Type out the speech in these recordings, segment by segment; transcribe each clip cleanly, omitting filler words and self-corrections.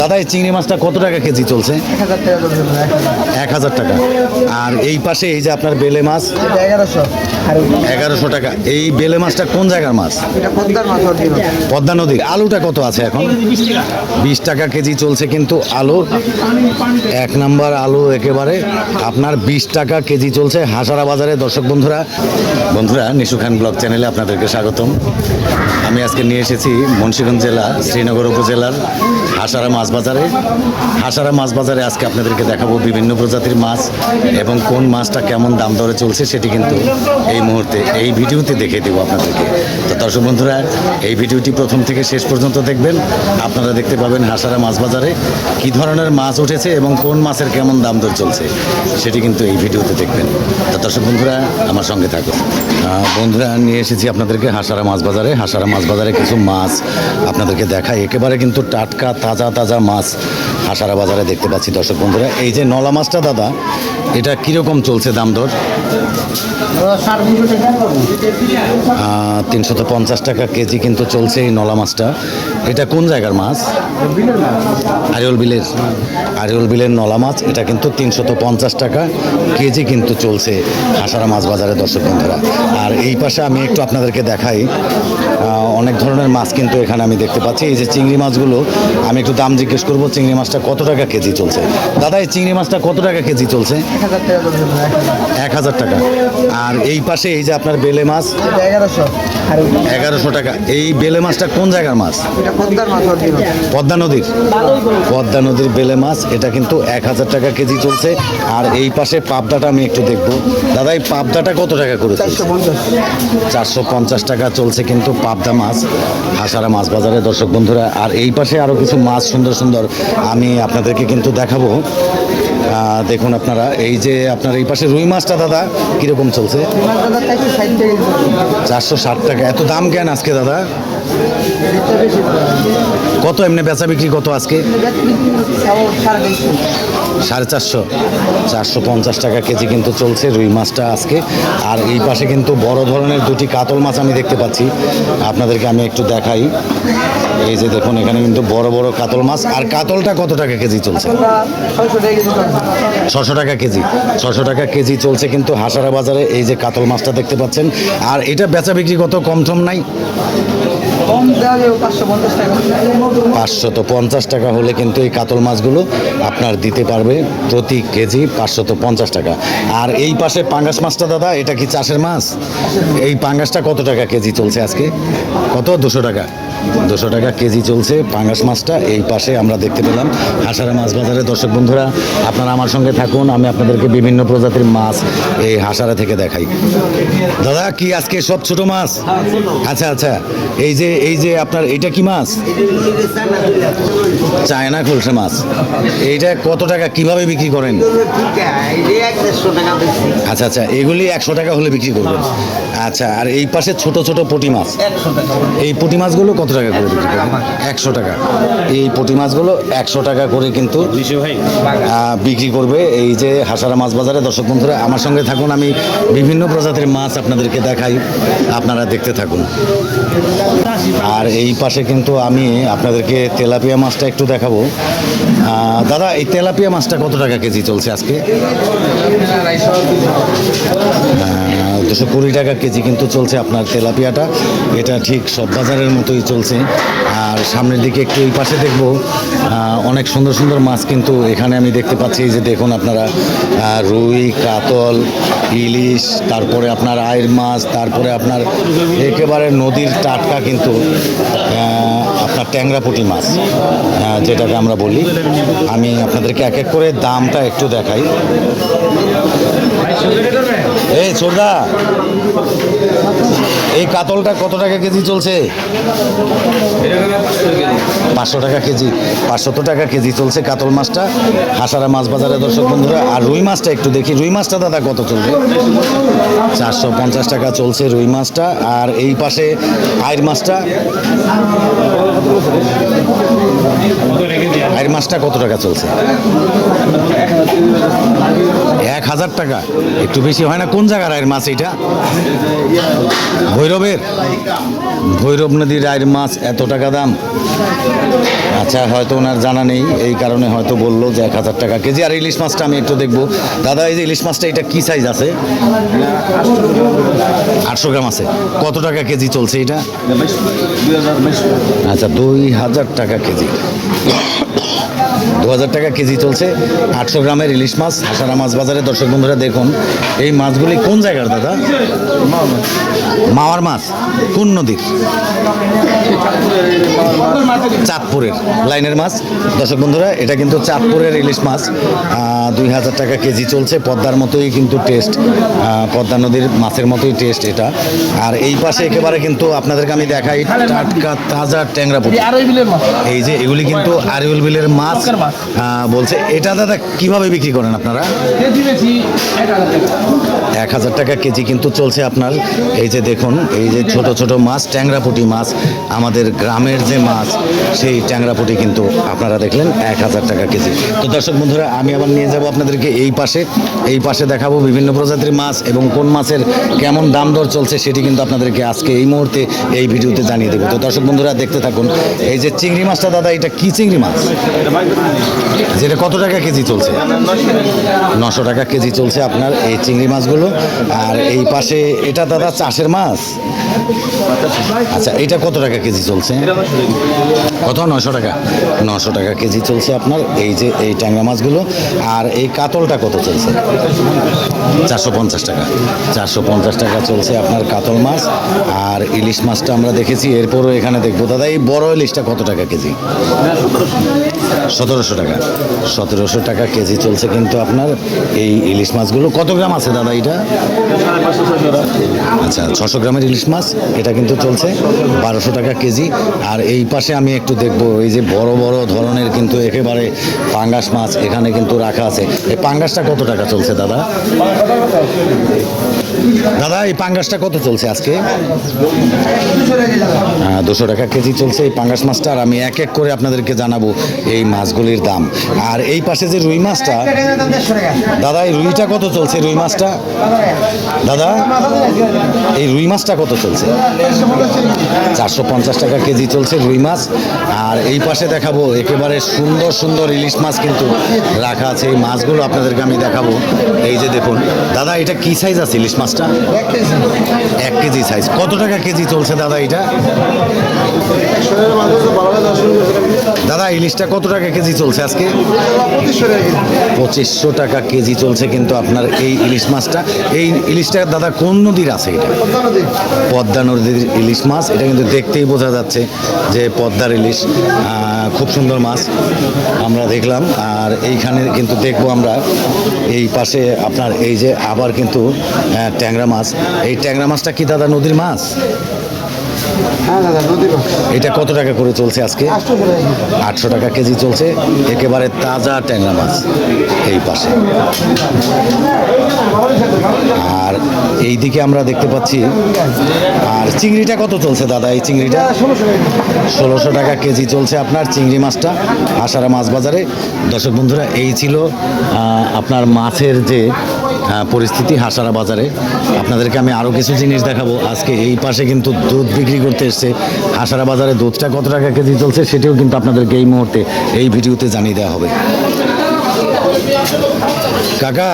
দাদা এই চিংড়ি মাছটা কত টাকা কেজি চলছে? 1000 টাকা। আর এই পাশে এই যে আপনার বেলে মাছ 1100 টাকা। এই বেলে মাছটা কোন জায়গার মাছ? পদ্মা নদীর। আলুটা কত আছে এখন? 20 টাকা কেজি চলছে কিন্তু আলু। 1 নাম্বার আলু একেবারে আপনার 20 টাকা কেজি চলছে হাসারা বাজারে। দর্শক বন্ধুরা নিশু খান ব্লগ চ্যানেলে আপনাদেরকে স্বাগতম। আমি আজকে নিয়ে এসেছি মুন্সিগঞ্জ জেলা শ্রীনগর উপজেলার হাসারা মাছ বাজারে। হাসারা মাছ বাজারে আজকে আপনাদেরকে দেখাবো বিভিন্ন প্রজাতির মাছ এবং কোন মাছটা কেমন দাম দরে চলছে সেটি কিন্তু এই মুহূর্তে এই ভিডিওতে দেখিয়ে দেবো আপনাদেরকে। তো দর্শক বন্ধুরা এই ভিডিওটি প্রথম থেকে শেষ পর্যন্ত দেখবেন। আপনারা দেখতে পাবেন হাসারা মাছ বাজারে কী ধরনের মাছ উঠেছে এবং কোন মাছের কেমন দাম দর চলছে সেটি কিন্তু এই ভিডিওতে দেখবেন। তো দর্শক বন্ধুরা আমার সঙ্গে থাকুন। বন্ধুরা নিয়ে এসেছি আপনাদেরকে হাসারা মাছ বাজারে। হাসারা মাছ বাজারে কিছু মাছ আপনাদেরকে দেখাই। একেবারে কিন্তু টাটকা তাজা তাজা মাছ হাসারা বাজারে দেখতে পাচ্ছি দর্শক বন্ধুরা। এই যে নলা মাছটা দাদা, এটা কীরকম চলছে দাম দর? 350 টাকা কেজি কিন্তু চলছে এই নলা মাছটা। এটা কোন জায়গার মাছ? আরিওল বিলের নলা মাছ। এটা কিন্তু 350 টাকা কেজি কিন্তু চলছে হাসারা মাছ বাজারে দর্শক বন্ধুরা। আর এই পাশে আমি একটু আপনাদেরকে দেখাই, অনেক ধরনের মাছ কিন্তু এখানে আমি দেখতে পাচ্ছি। এই যে চিংড়ি মাছগুলো, আমি একটু দাম জিজ্ঞেস করবো চিংড়ি মাছটা কত টাকা কেজি চলছে। দাদা এই চিংড়ি মাছটা কত টাকা কেজি চলছে? 1000 টাকা। আর এই পাশে এই যে আপনার বেলে মাছ 1100 টাকা। এই বেলে মাছটা কোন জায়গার মাছ? পদ্মা নদীর বেলে মাছ। এটা কিন্তু 1000 টাকা কেজি চলছে। আর এই পাশে পাবদাটা আমি একটু দেখবো। দাদা এই পাবদাটা কত টাকা করে? 450 টাকা চলছে কিন্তু পাবদা মাছ হাসারা মাছ বাজারে দর্শক বন্ধুরা। আর এই পাশে আরও কিছু মাছ সুন্দর সুন্দর আমি আপনাদেরকে কিন্তু দেখাবো। দেখুন আপনারা, এই যে আপনার এই পাশে রুই মাছটা দাদা কীরকম চলছে? 460 টাকা। এত দাম কেন আজকে দাদা? কত এমনি বেচা বিক্রি কত আজকে? 450, 450 টাকা কেজি কিন্তু চলছে রুই মাছটা আজকে। আর এই পাশে কিন্তু বড় ধরনের দুটি কাতল মাছ আমি দেখতে পাচ্ছি, আপনাদেরকে আমি একটু দেখাই। এই যে দেখুন এখানে কিন্তু বড় বড় কাতল মাছ। আর কাতলটা কত টাকা কেজি চলছে? 600 টাকা কেজি। 600 টাকা কেজি চলছে কিন্তু হাসারা বাজারে। এই যে কাতল মাছটা দেখতে পাচ্ছেন। আর এটা বেচা বিক্রি কত? কম টম নাই? 550 টাকা হলে কিন্তু এই কাতল মাছগুলো আপনার দিতে পারবে প্রতি কেজি 550 টাকা। আর এই পাশে পাঙ্গাস মাছটা দাদা, এটা কি চাষের মাছ? এই পাঙ্গাসটা কত টাকা কেজি চলছে আজকে? কত? 200 টাকা। 200 টাকা কেজি চলছে পাঙ্গাস মাছটা। এই পাশে আমরা দেখতে পেলাম হাসারা মাছ বাজারে। দর্শক বন্ধুরা আপনারা আমার সঙ্গে থাকুন, আমি আপনাদেরকে বিভিন্ন প্রজাতির মাছ এই হাসারা থেকে দেখাই। দাদা কি আজকে সব ছোট মাছ? আচ্ছা আচ্ছা। এই যে আপনার এটা কি মাছ? চায়না খোলসা মাছ। এইটা কত টাকা কিভাবে বিক্রি করেন? আচ্ছা আচ্ছা, এগুলি 100 টাকা হলে বিক্রি করবেন। আচ্ছা, আর এই পাশে ছোট ছোট পুঁটি মাছ, এই পুঁটি মাছগুলো কত টাকা করে বিক্রি করবেন? 100 টাকা। এই পুঁটি মাছগুলো 100 টাকা করে কিন্তু বিক্রি করবে এই যে হাসারা মাছ বাজারে। দর্শক বন্ধুরা আমার সঙ্গে থাকুন, আমি বিভিন্ন প্রজাতির মাছ আপনাদেরকে দেখাই, আপনারা দেখতে থাকুন। আর এই পাশে কিন্তু আমি আপনাদেরকে তেলাপিয়া মাছটা একটু দেখাবো। দাদা এই তেলাপিয়া মাছটা কত টাকা কেজি চলছে আজকে? 220 টাকা কেজি কিন্তু চলছে আপনার তেলাপিয়াটা। এটা ঠিক সব বাজারের মতোই চলছে। আর সামনের দিকে একটু এই পাশে দেখবো অনেক সুন্দর সুন্দর মাছ কিন্তু এখানে আমি দেখতে পাচ্ছি। এই যে দেখুন আপনারা, রুই, কাতল, ইলিশ, তারপরে আপনার আইর মাছ, তারপরে আপনার একেবারে নদীর টাটকা কিন্তু আপনার ট্যাংরা পুঁটি মাছ যেটাকে আমরা বলি। আমি আপনাদেরকে এক এক করে দামটা একটু দেখাই। এই ছোটদা, এই কাতলটা কত টাকা কেজি চলছে? 500 টাকা কেজি। 500 টাকা কেজি চলছে কাতল মাছটা হাসারা মাছ বাজারে দর্শক বন্ধুরা। আর রুই মাছটা একটু দেখি, রুই মাছটা দাদা কত চলবে? 450 টাকা চলছে রুই মাছটা। আর এই পাশে আইর মাছটা মাছটা কত টাকা চলছে? 1000 টাকা, একটু বেশি হয় না? কোন জায়গার আয়ের মাছ এটা? ভৈরবের? ভৈরব নদীর আয়ের মাছ এত টাকা দাম? আচ্ছা, হয়তো ওনার জানা নেই, এই কারণে হয়তো বললো যে 1000 টাকা কেজি। আর ইলিশ মাছটা আমি একটু দেখবো। দাদা, এই যে ইলিশ মাছটা, এটা কি সাইজ আছে? 800 গ্রাম আছে। কত টাকা কেজি চলছে এটা? আচ্ছা, 2000 টাকা কেজি। 2000 টাকা কেজি চলছে 800 গ্রামের ইলিশ মাছ হাসারা মাছ বাজারে। দর্শক বন্ধুরা দেখুন, এই মাছগুলি কোন জায়গার দাদা? মাওয়ার মাছ। কোন নদীর? চাঁদপুরের লাইনের মাছ। দর্শক বন্ধুরা, এটা কিন্তু চাঁদপুরের ইলিশ মাছ। 2000 টাকা কেজি চলছে। পদ্মার মতোই কিন্তু টেস্ট, পদ্মা নদীর মাছের মতোই টেস্ট এটা। আর এই পাশে একেবারে কিন্তু আপনাদেরকে আমি দেখাই টাটকা তাজা ট্যাংরা পুঁটি। এই যে এগুলি কিন্তু আরিউল বিলের মাছ বলছে। এটা দাদা কিভাবে বিক্রি করেন আপনারা? 1000 টাকা কেজি কিন্তু চলছে আপনার। এই যে দেখুন, এই যে ছোট ছোট মাছ, ট্যাংরা পুঁটি মাছ, আমাদের গ্রামের যে মাছ, সেই ট্যাংরা পুঁটি কিন্তু আপনারা দেখলেন 1000 টাকা কেজি। তো দর্শক বন্ধুরা, আমি আবার নিয়ে যাব আপনাদেরকে এই পাশে দেখাবো বিভিন্ন প্রজাতির মাছ এবং কোন মাছের কেমন দাম দর চলছে সেটি কিন্তু আপনাদেরকে আজকে এই মুহূর্তে এই ভিডিওতে জানিয়ে দেবো। তো দর্শক বন্ধুরা দেখতে থাকুন। এই যে চিংড়ি মাছটা দাদা, এটা কি চিংড়ি মাছ? যেটা কত টাকা কেজি চলছে? 900 টাকা কেজি চলছে আপনার এই চিংড়ি মাছগুলো। আর এই পাশে এটা দাদা চাষের মাছ। আচ্ছা, এটা কত টাকা কেজি চলছে? কত? 900 টাকা। 900 টাকা কেজি চলছে আপনার এই যে এই ট্যাংরা মাছগুলো। আর এই কাতলটা কত চলছে? 450 টাকা। 450 টাকা চলছে আপনার কাতল মাছ। আর ইলিশ মাছটা আমরা দেখেছি, এরপরও এখানে দেখবো দাদা, এই বড় ইলিশটা কত টাকা কেজি? 1700 টাকা। 1700 টাকা কেজি চলছে কিন্তু আপনার এই ইলিশ মাছগুলো। কত গ্রাম আছে দাদা এটা? আচ্ছা, 600 গ্রামের ইলিশ মাছ এটা কিন্তু চলছে 1200 টাকা কেজি। আর এই পাশে আমি একটু দেখবো, এই যে বড় বড় ধরনের কিন্তু একেবারে পাঙ্গাস মাছ এখানে কিন্তু রাখা আছে। এই পাঙ্গাসটা কত টাকা চলছে দাদা? দাদা, এই পাঙ্গাসটা কত চলছে আজকে? 200 টাকা কেজি চলছে এই পাঙ্গাস মাছটা। আর আমি এক এক করে আপনাদেরকে জানাবো এই মাছগুলির দাম। আর এই পাশে যে রুই মাছটা দাদা, এই রুইটা কত চলছে? রুই মাছটা দাদা, এই রুই মাছটা কত চলছে? 450 টাকা কেজি চলছে রুই মাছ। আর এই পাশে দেখাবো একেবারে সুন্দর সুন্দর ইলিশ মাছ কিন্তু রাখা আছে। এই মাছগুলো আপনাদেরকে আমি দেখাবো। এই যে দেখুন দাদা, এটা কি সাইজ আছে ইলিশ মাছটা? 1 কেজি সাইজ। কত টাকা কেজি চলছে দাদা এটা? দাদা, ইলিশটা কত টাকা কেজি চলছে আজকে? 2500 টাকা কেজি চলছে কিন্তু আপনার এই ইলিশ মাছটা। এই ইলিশটা দাদা কোন নদীর আছে এটা? পদ্মা নদীর ইলিশ মাছ। এটা কিন্তু দেখতেই বোঝা যাচ্ছে যে পদ্মার ইলিশ। খুব সুন্দর মাছ আমরা দেখলাম। আর এইখানে কিন্তু দেখবো আমরা এই পাশে আপনার এই যে আবার কিন্তু ট্যাংরা মাছ। এই ট্যাংরা মাছটা কি দাদা নদীর মাছ? এটা কত টাকা করে চলছে আজকে? 800 টাকা কেজি চলছে একেবারে তাজা ট্যাংরা মাছ এই পাশে। আর এই দিকে আমরা দেখতে পাচ্ছি। আর চিংড়িটা কত চলছে দাদা? এই চিংড়িটা 1600 টাকা কেজি চলছে আপনার চিংড়ি মাছটা হাসারা মাছ বাজারে। দর্শক বন্ধুরা, এই ছিল আপনার মাছের যে পরিস্থিতি হাসারা বাজারে। আপনাদেরকে আমি আরও কিছু জিনিস দেখাবো আজকে। এই পাশে কিন্তু দুধ বিক্রি করতে এসছে হাসারা বাজারে। দুধটা কত টাকা কেজি চলছে সেটিও কিন্তু আপনাদেরকে এই মুহূর্তে এই ভিডিওতে জানিয়ে দেওয়া হবে। কাকা,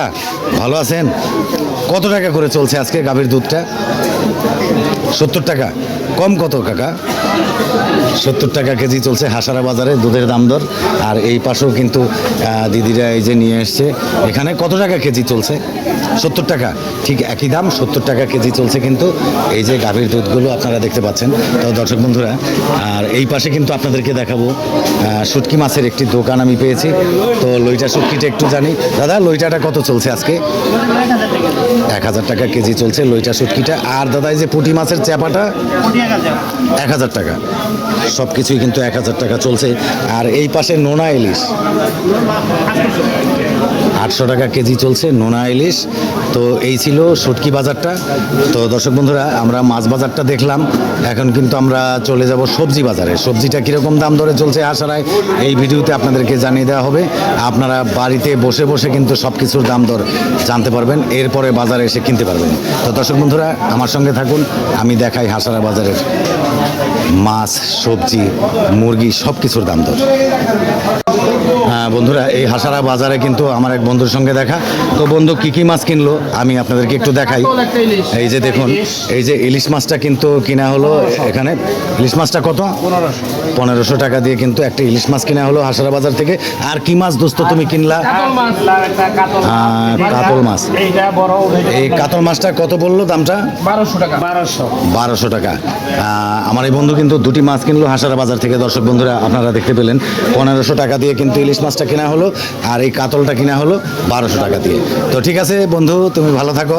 ভালো আছেন? কত টাকা করে চলছে আজকে গাভীর দুধটা? 70 টাকা। কম কত কাকা? 70 টাকা কেজি চলছে হাসারা বাজারে দুধের দাম দর। আর এই পাশেও কিন্তু দিদিরা এই যে নিয়ে এসছে। এখানে কত টাকা কেজি চলছে? 70 টাকা। ঠিক একই দাম, 70 টাকা কেজি চলছে কিন্তু এই যে গাভীর দুধগুলো আপনারা দেখতে পাচ্ছেন। তো দর্শক বন্ধুরা, আর এই পাশে কিন্তু আপনাদেরকে দেখাবো শুটকি মাছের একটি দোকান আমি পেয়েছি। তো লইটা শুটকিটা একটু জানি। দাদা, লইটাটা কত চলছে আজকে? 1000 টাকা কেজি চলছে লইটা শুটকিটা। আর দাদা, এই যে পুঁটি মাছের চ্যাপাটা 1000 টাকা। সব কিছুই কিন্তু 1000 টাকা চলছে। আর এই পাশে নোনা ইলিশ 800 টাকা কেজি চলছে নোনা ইলিশ। তো এই ছিল শুটকি বাজারটা। তো দর্শক বন্ধুরা, আমরা মাছ বাজারটা দেখলাম, এখন কিন্তু আমরা চলে যাব সবজি বাজারে। সবজিটা কীরকম দাম দরে চলছে আশারায় এই ভিডিওতে আপনাদেরকে জানিয়ে দেওয়া হবে। আপনারা বাড়িতে বসে বসে কিন্তু সব কিছুর দাম দর জানতে পারবেন, এরপরে বাজারে এসে কিনতে পারবেন। তো দর্শক বন্ধুরা, আমার সঙ্গে থাকুন, আমি দেখাই হাসারা বাজারের মাছ, সবজি, মুরগি সব কিছুর দাম দর। হ্যাঁ বন্ধুরা, এই হাসারা বাজারে কিন্তু আমার এক বন্ধুর সঙ্গে দেখা। তো বন্ধু কি কি মাছ কিনলো আমি আপনাদেরকে একটু দেখাই। এই যে দেখুন, এই যে ইলিশ মাছটা কিন্তু কিনা হলো এখানে। ইলিশ মাছটা কত? 1500 টাকা দিয়ে কিন্তু একটা ইলিশ মাছ কিনা হলো হাসারা বাজার থেকে। আর কি মাছ দোস্ত তুমি কিনলা? কাতল মাছ। এই কাতল মাছটা কত বললো দামটা? 1200 টাকা। আমার এই বন্ধু কিন্তু দুটি মাছ কিনলো হাসারা বাজার থেকে। দর্শক বন্ধুরা, আপনারা দেখতে পেলেন 1500 টাকা দিয়ে কিন্তু ইলিশ মাছটা কেনা হলো, আর এই কাতলটা কিনা হলো 1200 টাকা দিয়ে। তো ঠিক আছে বন্ধু, তুমি ভালো থাকো,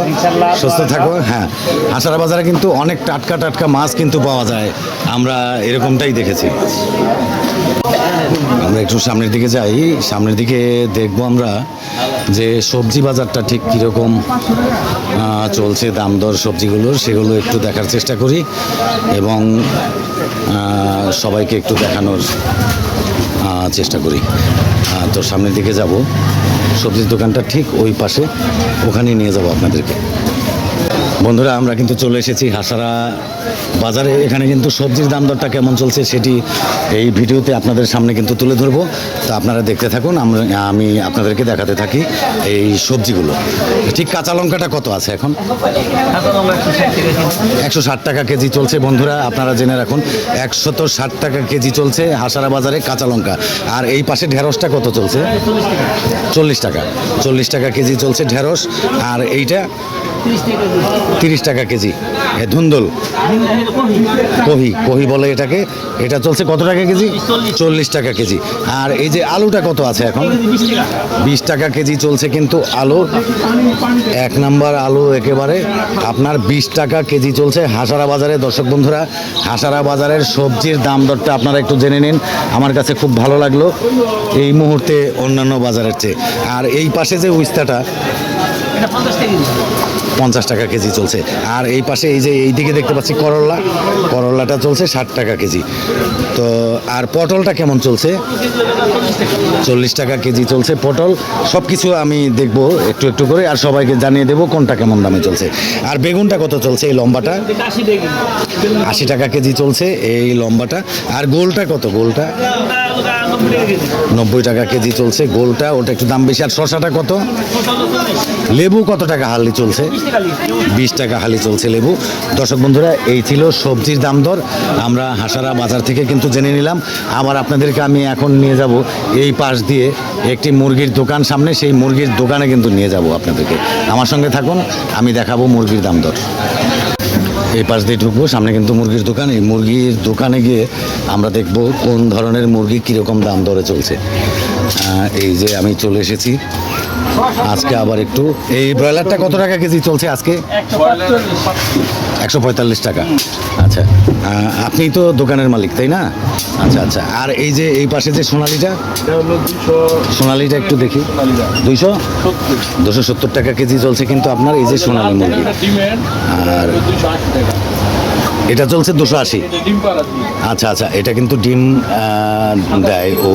সুস্থ থাকো। হ্যাঁ, হাসারা বাজারে কিন্তু অনেক টাটকা টাটকা মাছ কিন্তু পাওয়া যায়, আমরা এরকমটাই দেখেছি। আমরা একটু সামনের দিকে যাই, সামনের দিকে দেখবো আমরা যে সবজি বাজারটা ঠিক কীরকম চলছে, দাম দর সবজিগুলোর, সেগুলো একটু দেখার চেষ্টা করি এবং সবাইকে একটু দেখানোর চেষ্টা করি। তো সামনের দিকে যাব, সবজির দোকানটা ঠিক ওই পাশে, ওখানেই নিয়ে যাব আপনাদেরকে। বন্ধুরা, আমরা কিন্তু চলে এসেছি হাসারা বাজারে। এখানে কিন্তু সবজির দাম দরটা কেমন চলছে সেটি এই ভিডিওতে আপনাদের সামনে কিন্তু তুলে ধরবো। তো আপনারা দেখতে থাকুন, আমি আপনাদেরকে দেখাতে থাকি এই সবজিগুলো। ঠিক কাঁচা লঙ্কাটা কত আছে এখন? 160 টাকা কেজি চলছে বন্ধুরা, আপনারা জেনে রাখুন। 160 টাকা কেজি চলছে হাসারা বাজারে কাঁচা লঙ্কা। আর এই পাশে ঢেঁড়সটা কত চলছে? 40 টাকা কেজি চলছে ঢেঁড়স। আর এইটা 30 টাকা কেজি। ধুন্দল, কহি বলে এটাকে, এটা চলছে কত টাকা কেজি? 40 টাকা কেজি। আর এই যে আলুটা কত আছে এখন? 20 টাকা কেজি চলছে কিন্তু আলু, 1 নাম্বার আলু একেবারে আপনার 20 টাকা কেজি চলছে হাসারা বাজারে। দর্শক বন্ধুরা, হাসারা বাজারের সবজির দাম দরটা আপনারা একটু জেনে নিন, আমার কাছে খুব ভালো লাগলো এই মুহূর্তে অন্যান্য বাজারের চেয়ে। আর এই পাশে যে উস্তাটা 50 টাকা কেজি চলছে। আর এই পাশে এই যে এই দিকে দেখতে পাচ্ছি করল্লাটা চলছে 60 টাকা কেজি। তো আর পটলটা কেমন চলছে? 40 টাকা কেজি চলছে পটল। সব কিছু আমি দেখবো একটু একটু করে, আর সবাইকে জানিয়ে দেবো কোনটা কেমন দামে চলছে। আর বেগুনটা কত চলছে এই লম্বাটা? 80 টাকা কেজি চলছে এই লম্বাটা। আর গোলটা কত? গোলটা 90 টাকা কেজি চলছে গোলটা, ওটা একটু দাম বেশি। আর শসাটা কত? লেবু কত টাকা হালি চলছে? 20 টাকা হালি চলছে লেবু। দর্শক বন্ধুরা, এই ছিল সবজির দাম দর, আমরা হাসারা বাজার থেকে কিন্তু জেনে নিলাম। আবার আপনাদেরকে আমি এখন নিয়ে যাব এই পাশ দিয়ে একটি মুরগির দোকান সামনে, সেই মুরগির দোকানে কিন্তু নিয়ে যাব আপনাদেরকে। আমার সঙ্গে থাকুন, আমি দেখাবো মুরগির দাম দর। এই পাশ দিয়ে ঢুকবো, সামনে কিন্তু মুরগির দোকান। এই মুরগির দোকানে গিয়ে আমরা দেখব কোন ধরনের মুরগি কীরকম দাম দরে চলছে। এই যে আমি চলে এসেছি আজকে আবার একটু। এই ব্রয়লারটা কত টাকা কেজি চলছে আজকে? 145 টাকা। আচ্ছা, আপনি তো দোকানের মালিক তাই না? আচ্ছা আচ্ছা। আর এই যে এই পাশে যে সোনালিটা একটু দেখি, 270 টাকা কেজি চলছে কিন্তু আপনার এই যে সোনালি মুরগি। আর এটা চলছে 280। আচ্ছা আচ্ছা, এটা কিন্তু ডিম দেয় ও।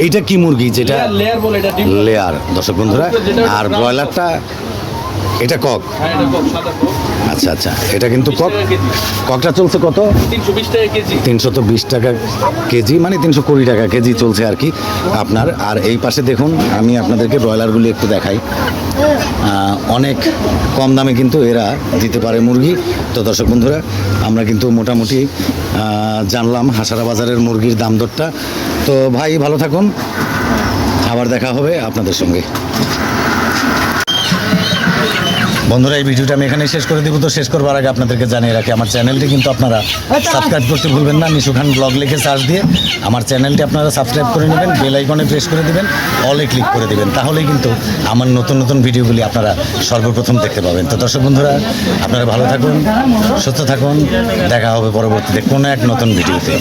এইটা কি মুরগি? যেটা লেয়ার দর্শক বন্ধুরা। আর ব্রয়লারটা এটা কক। আচ্ছা আচ্ছা, এটা কিন্তু ককটা চলছে কত? 320 টাকা কেজি, মানে 320 টাকা কেজি চলছে আর কি আপনার। আর এই পাশে দেখুন, আমি আপনাদেরকে ব্রয়লারগুলি একটু দেখাই। অনেক কম দামে কিন্তু এরা দিতে পারে মুরগি। তো দর্শক বন্ধুরা, আমরা কিন্তু মোটামুটি জানলাম হাসারা বাজারের মুরগির দাম দরটা। তো ভাই ভালো থাকুন, আবার দেখা হবে আপনাদের সঙ্গে। বন্ধুরা, এই ভিডিওটা আমি এখানে শেষ করে দেবো। তো শেষ করবার আগে আপনাদেরকে জানিয়ে রাখি, আমার চ্যানেলটি কিন্তু আপনারা সাবস্ক্রাইব করতে ভুলবেন না। নিশু খান ব্লগ লিখে সার্চ দিয়ে আমার চ্যানেলটি আপনারা সাবস্ক্রাইব করে নেবেন, বেল আইকনে প্রেস করে দেবেন, অলে ক্লিক করে দেবেন, তাহলেই কিন্তু আমার নতুন নতুন ভিডিওগুলি আপনারা সর্বপ্রথম দেখতে পাবেন। তো দর্শক বন্ধুরা, আপনারা ভালো থাকুন, সুস্থ থাকুন, দেখা হবে পরবর্তীতে কোনো এক নতুন ভিডিওতে।